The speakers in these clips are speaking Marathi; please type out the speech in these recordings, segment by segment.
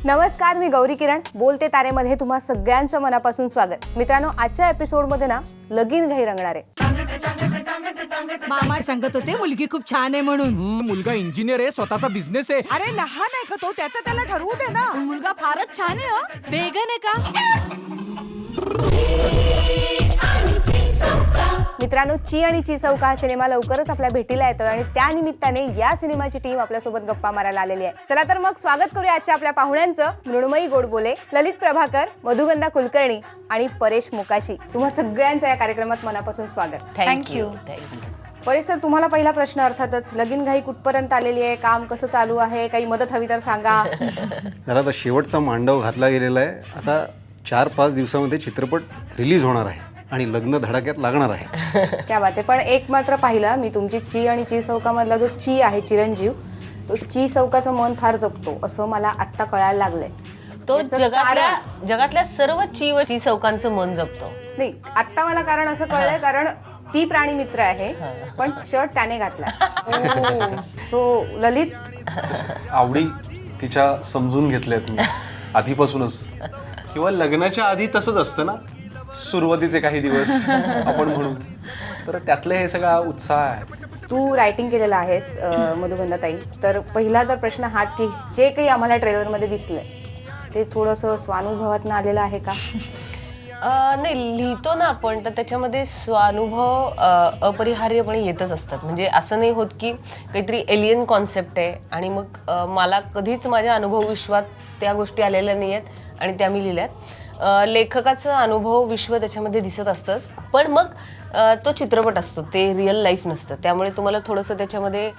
नमस्कार, मी गौरी किरण बोलते तारेमध्ये तुम्हा सगळ्यांचं मनापासून स्वागत. मित्रांनो, आजच्या एपिसोडमध्ये ना लगीन घाई रंगणार आहे. मामा सांगत होते मुलगी खूप छान आहे म्हणून. मुलगा इंजिनियर आहे, स्वतःचा बिझनेस आहे. अरे लहान आहे का तो, त्याचं त्याला ठरवू दे ना. मुलगा फारच छान आहे. वेगन आहे का? मित्रांनो, ची आणि ची चौका हा सिनेमा लवकरच आपल्या भेटीला येतोय आणि त्या निमित्ताने या सिनेमाची टीम आपल्यासोबत गप्पा मारायला आलेली आहे. चला तर मग स्वागत करूया आजच्या आपल्या पाहुण्यांचं. मृण्मयी गोडबोले, ललित प्रभाकर, मधुगंधा कुलकर्णी आणि परेश मोकाशी. तुम्हा सगळ्यांचं या कार्यक्रमात मनापासून स्वागत. थँक्यू. परेश सर, तुम्हाला पहिला प्रश्न अर्थातच, लगीन घाई कुठपर्यंत आलेली आहे, काम कसं चालू आहे, काही मदत हवी तर सांगा. जरा आता शेवटचा मांडव घातला गेलेला आहे. आता 4-5 दिवसामध्ये चित्रपट रिलीज होणार आहे आणि लग्न धडाक्यात लागणार आहे. क्या बात आहे. पण एक मात्र पाहिलं मी, तुमची ची आणि ची चौकामधला जो ची आहे चिरंजीव, तो ची चौकाचं मन फार जपतो असं मला आत्ता कळायला लागलंय. तो याचं जगातल्या सर्व ची चौकांचं मन जपतो. नाही, आत्ता मला कारण असं कळलंय, कारण ती प्राणी मित्र आहे पण शर्ट त्याने घातला. सो ललित, आवडी तिच्या समजून घेतल्यात मी आधीपासूनच, किंवा लग्नाच्या आधी तसंच असतं ना, सुरुवातीचे काही दिवस आपण म्हणू, तर त्यातला हे सगळा उत्साह आहे. तू रायटिंग केलेलं आहेस मधुगंधाताई, तर पहिला तर प्रश्न हाच की जे काही आम्हाला ट्रेलरमध्ये दिसलंय ते थोडंसं स्वानुभवातनं आलेलं आहे का? नाही, लिहितो ना आपण, तर त्याच्यामध्ये स्वानुभव अपरिहार्यपणे येतच असतात. म्हणजे असं नाही होत की काहीतरी एलियन कॉन्सेप्ट आहे आणि मग मला कधीच माझ्या अनुभव विश्वात त्या गोष्टी आलेल्या नाही आहेत आणि त्या मी लिहिल्यात. लेखकाचं अनुभव विश्व त्याच्यामध्ये दिसत असतंच, पण मग तो चित्रपट असतो, ते रिअल लाईफ नसतं. त्यामुळे तुम्हाला थोडंसं त्याच्यामध्ये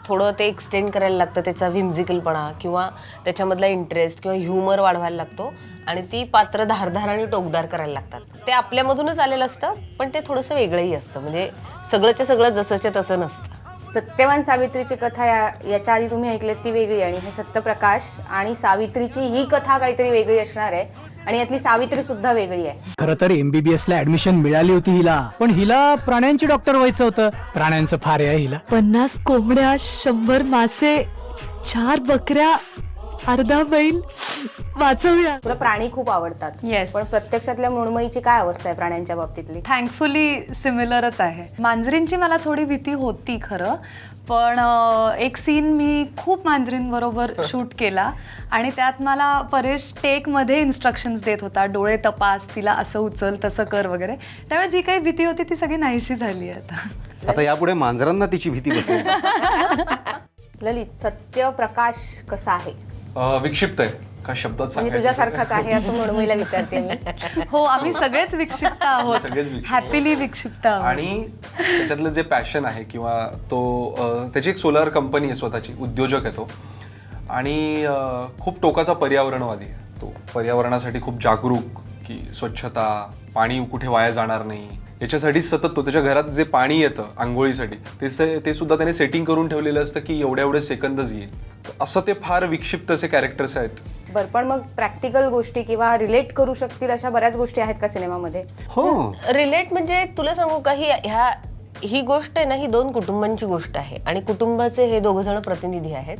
थोडं ते एक्सटेंड करायला लागतं, त्याचा व्हिम्झिकलपणा किंवा त्याच्यामधला इंटरेस्ट किंवा ह्युमर वाढवायला लागतो आणि ती पात्र धारधार आणि टोकदार करायला लागतात. ते आपल्यामधूनच आलेलं असतं, पण ते थोडंसं वेगळंही असतं. म्हणजे सगळंच्या सगळं जसंच्या तसं नसतं. सत्यवान सावित्रीची कथा याच्या आधी तुम्ही ऐकलेत ती वेगळी, आणि हे सत्यप्रकाश आणि सावित्रीची ही कथा काहीतरी वेगळी असणार आहे आणि यातली सावित्री सुद्धा वेगळी आहे. खरं तर MBBS ला ऍडमिशन मिळाली होती हिला, पण हिला प्राण्यांची डॉक्टर व्हायचं होतं. प्राण्यांचं फार आहे हिला. 50 कोंबड्या, 100 मासे, 4 बकऱ्या, अर्धा बैल वाचवूया. तुला प्राणी खूप आवडतात. Yes. पण प्रत्यक्षातल्या मृण्मयीची काय अवस्था आहे प्राण्यांच्या बाबतीतली? थँकफुली सिमिलरच आहे. मांजरींची मला थोडी भीती होती खरं, पण एक सीन मी खूप मांजरींबरोबर शूट केला आणि त्यात मला परेश टेकमध्ये इन्स्ट्रक्शन्स देत होता, डोळे तपास, तिला असं उचल, तसं कर वगैरे. त्यामुळे जी काही भीती होती ती सगळी नाहीशी झाली आहे आता यापुढे मांजरांना तिची भीती बसेल. ललित, सत्यप्रकाश कसा आहे? विक्षिप्त आहे का शब्दात म्हणजे सांगायचं? तुझ्यासारखाच आहे असं मृण्मयीला विचारते मी. हो, आम्ही सगळेच विक्षिप्त आहोत, सगळेच विक्षिप्त. हॅपीली विक्षिप्त आहोत. आणि त्याच्यातलं जे पॅशन आहे किंवा तो त्याची एक सोलार कंपनी आहे, स्वतःची उद्योजक आहे तो, आणि खूप टोकाचा पर्यावरणवादी आहे. तो पर्यावरणासाठी खूप जागरूक, की स्वच्छता, पाणी कुठे वाया जाणार नाही याच्यासाठी सतत तो त्याच्या घरात जे पाणी येतं आंघोळीसाठी ते सुद्धा त्याने सेटिंग करून ठेवलेलं असतं की एवढे सेकंदच येईल. असं ते फार विक्षिप्त असे कॅरेक्टर्स आहेत. बरं, पण मग प्रॅक्टिकल गोष्टी किंवा रिलेट करू शकतील अशा बऱ्याच गोष्टी आहेत का सिनेमामध्ये? हो, रिलेट म्हणजे तुला सांगू का, ही गोष्ट आहे ना, ही 2 कुटुंबांची गोष्ट आहे आणि कुटुंबाचे हे 2 जण प्रतिनिधी आहेत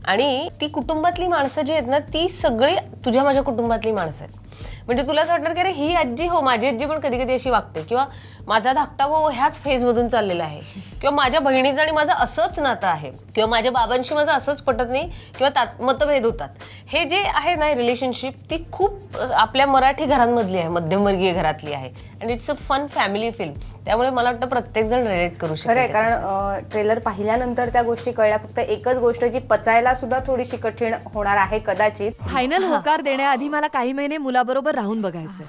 आणि ती कुटुंबातली माणसं जी आहेत ना, ती सगळी तुझ्या माझ्या कुटुंबातली माणसं आहेत. म्हणजे तुला असं वाटणार की अरे ही आजी, हो माझी आजी पण कधी कधी अशी वागते, किंवा माझा धाकटा भाऊ ह्याच फेजमधून चाललेला आहे, किंवा माझ्या बहिणीचं आणि माझं असंच नातं आहे, किंवा माझ्या बाबांशी माझं असंच पटत नाही किंवा मतभेद होतात. हे जे आहे ना रिलेशनशिप, ती खूप आपल्या मराठी घरांमधली आहे, मध्यमवर्गीय घरातली आहे आणि it's a fun family film. त्यामुळे मला वाटतं प्रत्येक जण रिलेट करू शकतो. खरंय, कारण ट्रेलर पाहिल्यानंतर त्या गोष्टी कळल्या. फक्त एकच गोष्ट जी पचायला सुद्धा थोडीशी कठीण होणार आहे कदाचित. फायनल होकार देण्याआधी मला काही महिने मुलाबरोबर राहून बघायचंय.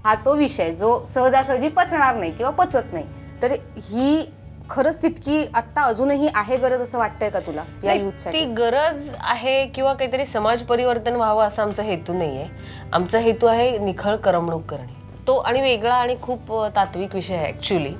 हा तो विषय जो सहजासहजी पचणार नाही किंवा पचत नाही, तर ही खरंच तितकी आत्ता अजूनही आहे गरज असं वाटतंय का तुला या युथसाठी? ती गरज आहे किंवा काहीतरी समाज परिवर्तन व्हावं असा आमचा हेतू नाहीये. आमचा हेतू आहे निखळ करमणूक करणे. तो आणि वेगळा आणि खूप तात्विक विषय आहे ऍक्च्युली.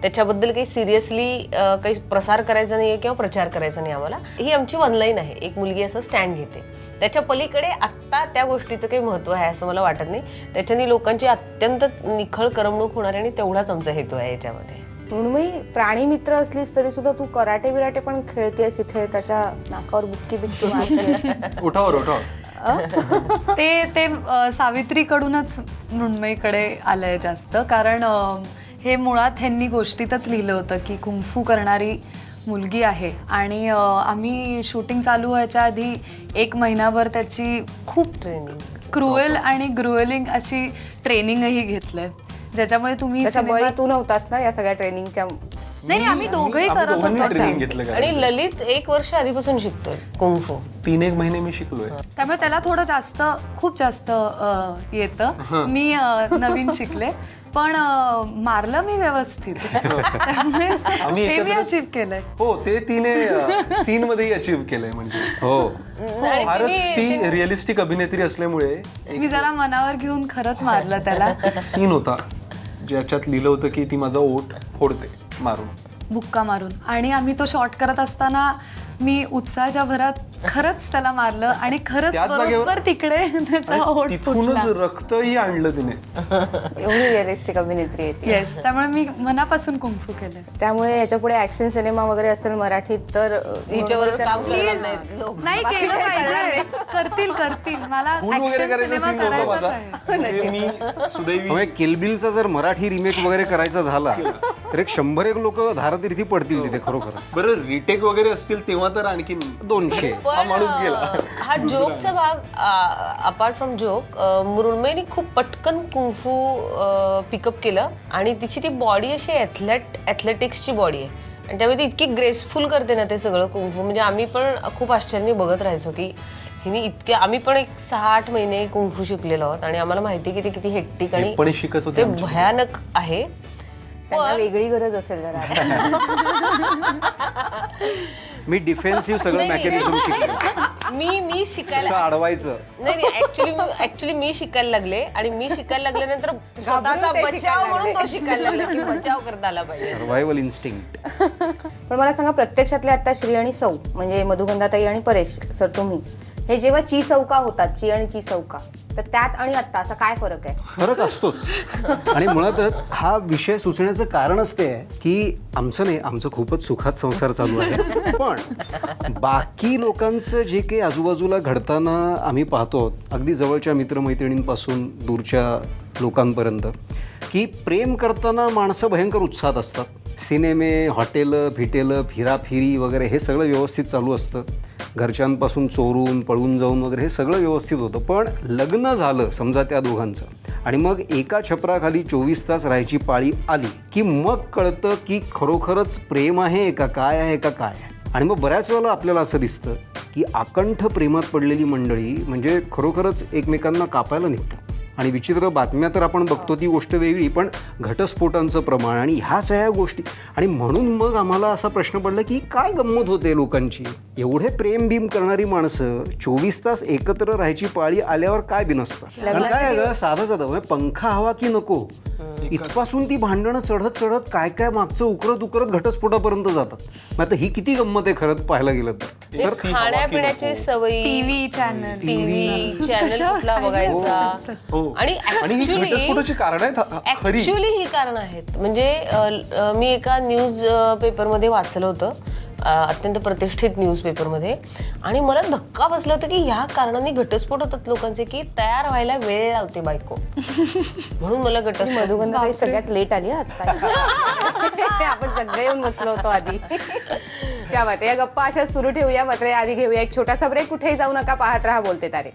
त्याच्याबद्दल काही सिरियसली काही प्रसार करायचा नाही आहे किंवा प्रचार करायचा नाही आम्हाला. ही आमची ऑनलाईन आहे. एक मुलगी असं स्टँड घेते, त्याच्या पलीकडे आत्ता त्या गोष्टीचं काही महत्त्व आहे असं मला वाटत नाही. त्याच्याने लोकांची अत्यंत निखळ करमणूक होणार आहे आणि तेवढाच आमचा हेतू आहे याच्यामध्ये. मृण्मयी, प्राणी मित्र असलीस तरी सुद्धा तू कराटे विराटे पण खेळतेस इथे, त्याच्या नाकावर बुक्की बिक्की मारतेस. उठावर ते सावित्रीकडूनच मृण्मयीकडे आलंय जास्त, कारण हे मुळात ह्यांनी गोष्टीतच लिहिलं होतं की कुंफू करणारी मुलगी आहे. आणि आम्ही शूटिंग चालू व्हायच्या आधी 1 महिनाभर त्याची खूप क्रुएल आणि ग्रुएलिंग अशी ट्रेनिंगही घेतलंय, ज्याच्यामुळे तुम्ही त्याचा बळी सिनेमात- तू नव्हतास ना या सगळ्या ट्रेनिंगच्या? नाही, आम्ही दोघंही करत होतो. ट्रेनिंग घेतलं आणि ललित 1 वर्ष आधीपासून शिकतोय कुंफू. 3-1 महिने मी शिकलोय. त्यामुळे त्याला थोडं जास्त, खूप जास्त येतं. मी नवीन शिकले, पण मारलं मी व्यवस्थित. त्यामुळे आम्ही ते मी एकत्रच- अचीव केलंय. हो, ते तिने सीन मध्येही अचीव केलंय. म्हणजे हो, फारच ती रिअलिस्टिक अभिनेत्री असल्यामुळे मी जरा मनावर घेऊन खरंच मारलं त्याला. एक सीन होता ज्याच्यात लिहिलं होतं की ती माझा ओठ फोडते मारून, बुक्का मारून. आणि आम्ही तो शॉट करत असताना मी उत्साहाच्या भरात खरंच त्याला मारलं आणि खरंच त्याच जागेवर- बरोबर तिकडे त्याचा ओठ तिथूनच फुटला. रक्तही आणलं तिने. एवढी रिअलिस्टिक अभिनेत्री आहे ती. येस, त्यामुळे मी मनापासून कुंफू केलं. त्यामुळे याच्या पुढे ऍक्शन सिनेमा वगैरे असेल मराठीत तर हिच्यावर काम करणार नाहीत लोक. नाही बाकी केलं काही करणार पाहिजे. करतील. मला खून वगैरे ऍक्शन करायचा सिनेमा सीन नव्हता करायचाच माझा. आहे. ते मी सुदैवी म्हणजे किलबिलचा जर मराठी रिमेक वगैरे करायचा झाला तर 100 लोक धारातीर्थी पडतील तिथे खरोखरच. बरं रिटेक वगैरे असतील तेव्हा तर आणखी 200. हा माणूस गेला. हा जोकचा भाग, अपार्ट फ्रॉम जोक, मृण्मयीने खूप पटकन कुंफू पिकअप केलं आणि तिची ती बॉडी अशी ॲथलेटिक्सची बॉडी आहे आणि त्यामुळे ती इतकी ग्रेसफुल करते ना ते सगळं कुंफू. म्हणजे आम्ही पण खूप आश्चर्याने बघत राहायचो की हिने इतके, आम्ही पण एक 6-8 महिने कुंफू शिकलेलो आहोत आणि आम्हाला माहिती की ते किती हेक्टिक आणि पण शिकत होते ते भयानक आहे. त्यांना वेगळी गरज असेल जरा. मी डिफेन्सिव्ह सगळं मेकॅनिझम शिकलो. मी कसं शिकायला अडवायचं. नाही ऍक्च्युली मी शिकायला लागले आणि मी शिकायला लागल्यानंतर स्वतःचा ते बचाव शिकायला म्हणून तो शिकायला लागला की बचाव करता आला पाहिजे. Survival instinct. पण मला सांगा, प्रत्यक्षातले आता श्री आणि सौ म्हणजे मधुगंधाताई आणि परेश सर, तुम्ही हे जेव्हा ची चौका होतात, ची आणि ची चौका, तर त्यात आणि आत्ता असा काय फरक आहे? फरक असतोच. आणि मुळातच हा विषय सुचण्याचं कारणच ते आहे की आमचं नाही, आमचं खूपच सुखात संसार चालू आहे, पण बाकी लोकांचं जे काही आजूबाजूला घडताना आम्ही पाहतो, अगदी जवळच्या मित्रमैत्रिणींपासून दूरच्या लोकांपर्यंत, की प्रेम करताना माणसं भयंकर उत्साहात असतात. सिनेमे, हॉटेलं, फिटेलं, फिराफिरी वगैरे हे सगळं व्यवस्थित चालू असतं. घरच्यांपासून चोरून पळून जाऊन वगैरे हे सगळं व्यवस्थित होतं. पण लग्न झालं समजा त्या दोघांचं आणि मग एका छपराखाली 24 तास राहायची पाळी आली की मग कळतं की खरोखरच प्रेम आहे का काय आहे का काय. आणि मग बऱ्याच वेळेला आपल्याला असं दिसतं की आकंठ प्रेमात पडलेली मंडळी म्हणजे खरोखरच एकमेकांना कापायला निघतात. आणि विचित्र बातम्या तर आपण बघतो ती गोष्ट वेगळी, पण घटस्फोटांचं प्रमाण आणि ह्या सगळ्या गोष्टी. आणि म्हणून मग आम्हाला असा प्रश्न पडला की काय गंमत होते लोकांची. एवढे प्रेम भीम करणारी माणसं 24 तास एकत्र राहायची पाळी आल्यावर काय बिनसतं. कारण काय आहे ग, साधं म्हणजे पंखा हवा की नको इथपासून ती भांडणं चढत चढत काय काय मागचं उकरत घटस्फोटापर्यंत जातात. मग आता ही किती गंमत आहे खरंच पाहायला गेलं तर. ते खाण्यापिण्याची सवयी, टीव्ही चॅनल कुठला बघायचा. आणि ही घटस्फोटाची कारण आहेत खरी. ऍक्च्युली ही कारण आहेत. म्हणजे मी एका न्यूज पेपरमध्ये वाचलं होतं, अत्यंत प्रतिष्ठित न्यूज पेपरमध्ये, आणि मला धक्का बसला होता की ह्या कारणाने घटस्फोट होतात लोकांचे की तयार व्हायला वेळ लावते बायको, म्हणून मला घटस्फोट. मधुगंधाताई सगळ्यात लेट आली आता. आपण सगळे येऊन बसलो होतो आधी. क्या बात आहे. या गप्पा अशा सुरू ठेवूया, मात्र आधी घेऊया एक छोटासा ब्रेक. कुठेही जाऊ नका, पाहत राहा बोलते तारे.